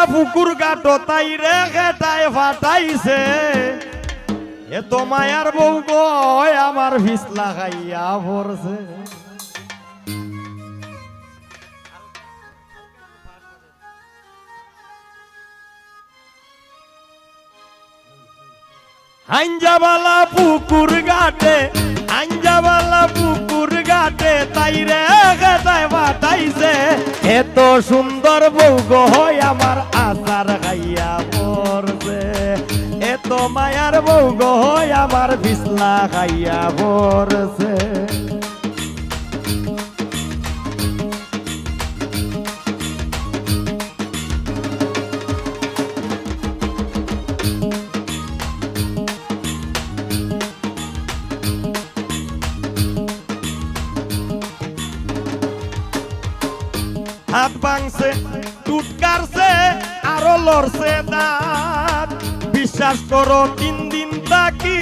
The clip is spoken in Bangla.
বালা পুকুর গাটো তাই রে খেটায় ফাটাইছে এত মায়ার বউ গয় আমার ভিসলা খাইয়া ভরছে আঞ্জাবালা পুকুর ঘাটে আঞ্জাবালা পুকুর ঘাটে তাই রে খেটায় ফাটাইছে এত সুন্দর বউ গয় আমার আচার খাইয়া ভরছে এত মায়ার বউ গয় আমার ভিসলা খাইয়া ভরছে হাত ভাঙছে টুটকারছে আরো লড়ছে দাঁত বিশ্বাস করো 3 দিন তাকি